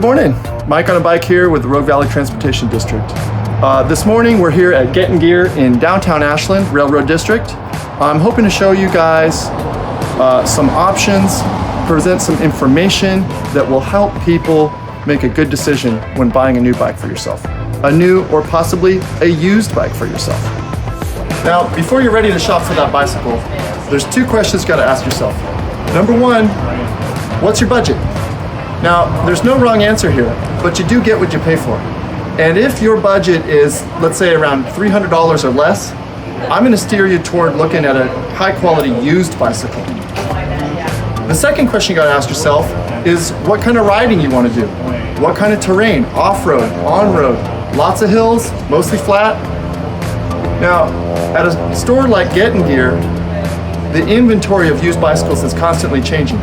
morning. Mike on a bike here with the Rogue Valley Transportation District. This morning we're here at Getting Gear in downtown Ashland, Railroad District. I'm hoping to show you guys some options, present some information that will help people make a good decision when buying a new bike for yourself. A new or possibly a used bike for yourself. Now, before you're ready to shop for that bicycle, there's two questions you gotta ask yourself. Number one, what's your budget? Now, there's no wrong answer here, but you do get what you pay for. And if your budget is, let's say, around $300 or less, I'm gonna steer you toward looking at a high quality used bicycle. The second question you gotta ask yourself is what kind of riding you wanna do. What kind of terrain, off-road, on-road, lots of hills, mostly flat. Now, at a store like Getting Gear, the inventory of used bicycles is constantly changing.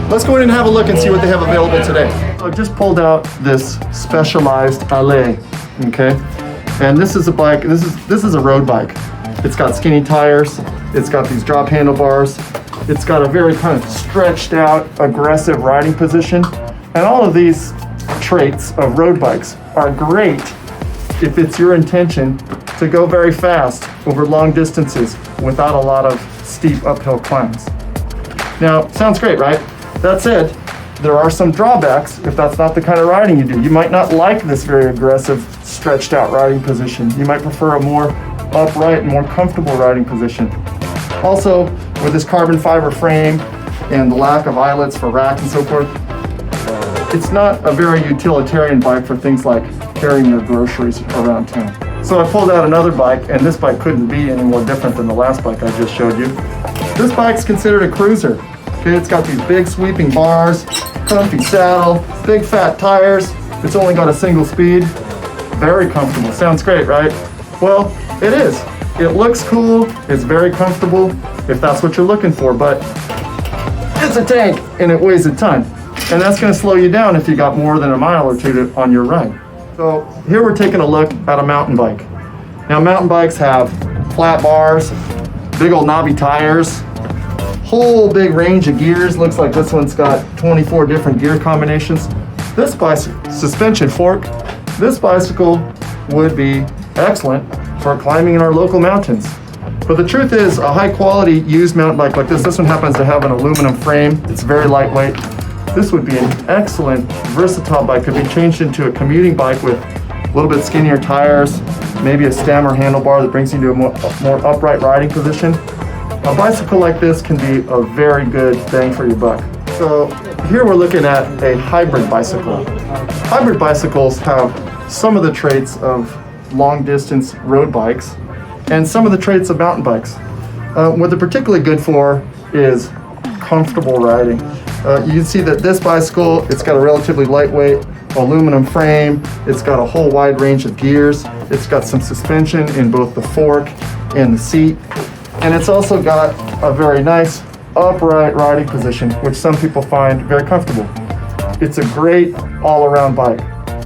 Let's go in and have a look and see what they have available today. So I just pulled out this Specialized Allée, okay? And this is a bike, this is a road bike. It's got skinny tires, it's got these drop handlebars, it's got a very kind of stretched out, aggressive riding position. And all of these traits of road bikes are great if it's your intention to go very fast over long distances without a lot of steep uphill climbs. Now, sounds great, right? That said, there are some drawbacks if that's not the kind of riding you do. You might not like this very aggressive, stretched out riding position. You might prefer a more upright and more comfortable riding position. Also, with this carbon fiber frame and the lack of eyelets for racks and so forth, it's not a very utilitarian bike for things like carrying your groceries around town. So I pulled out another bike, and this bike couldn't be any more different than the last bike I just showed you. This bike's considered a cruiser. Okay, it's got these big sweeping bars, comfy saddle, big fat tires. It's only got a single speed. Very comfortable. Sounds great, right? Well, it is. It looks cool, it's very comfortable, if that's what you're looking for, but it's a tank and it weighs a ton. And that's gonna slow you down if you got more than a mile or two on your ride. So here we're taking a look at a mountain bike. Now mountain bikes have flat bars, big old knobby tires, whole big range of gears. Looks like this one's got 24 different gear combinations. This bicycle, suspension fork, this bicycle would be excellent for climbing in our local mountains. But the truth is, a high quality used mountain bike like this one happens to have an aluminum frame. It's very lightweight. This would be an excellent, versatile bike. Could be changed into a commuting bike with a little bit skinnier tires, maybe a stem or handlebar that brings you to a more upright riding position. A bicycle like this can be a very good bang for your buck. So here we're looking at a hybrid bicycle. Hybrid bicycles have some of the traits of long distance road bikes and some of the traits of mountain bikes. What they're particularly good for is comfortable riding. You can see that this bicycle, it's got a relatively lightweight aluminum frame, it's got a whole wide range of gears, it's got some suspension in both the fork and the seat, and it's also got a very nice upright riding position, which some people find very comfortable. It's a great all-around bike,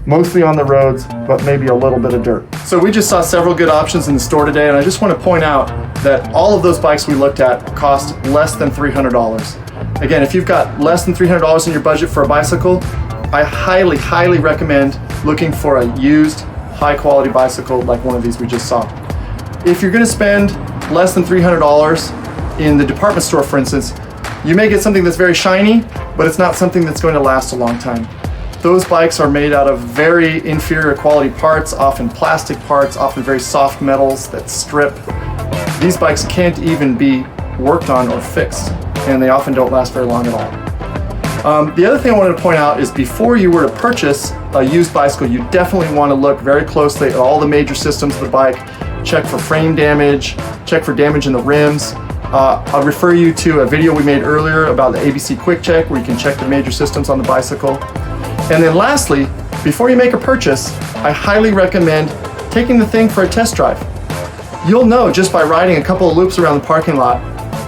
mostly on the roads, but maybe a little bit of dirt. So we just saw several good options in the store today, and I just want to point out that all of those bikes we looked at cost less than $300. Again, if you've got less than $300 in your budget for a bicycle, I highly, highly recommend looking for a used, high-quality bicycle like one of these we just saw. If you're going to spend less than $300 in the department store, for instance, you may get something that's very shiny, but it's not something that's going to last a long time. Those bikes are made out of very inferior quality parts, often plastic parts, often very soft metals that strip. These bikes can't even be worked on or fixed, and they often don't last very long at all. The other thing I wanted to point out is before you were to purchase a used bicycle, you definitely want to look very closely at all the major systems of the bike, check for frame damage, check for damage in the rims. I'll refer you to a video we made earlier about the ABC Quick Check where you can check the major systems on the bicycle. And then lastly, before you make a purchase, I highly recommend taking the thing for a test drive. You'll know just by riding a couple of loops around the parking lot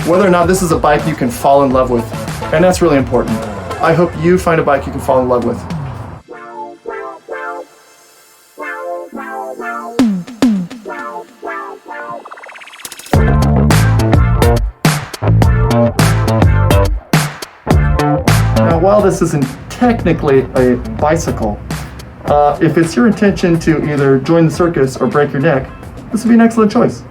whether or not this is a bike you can fall in love with. And that's really important. I hope you find a bike you can fall in love with. Now, while this is technically a bicycle. If it's your intention to either join the circus or break your neck, this would be an excellent choice.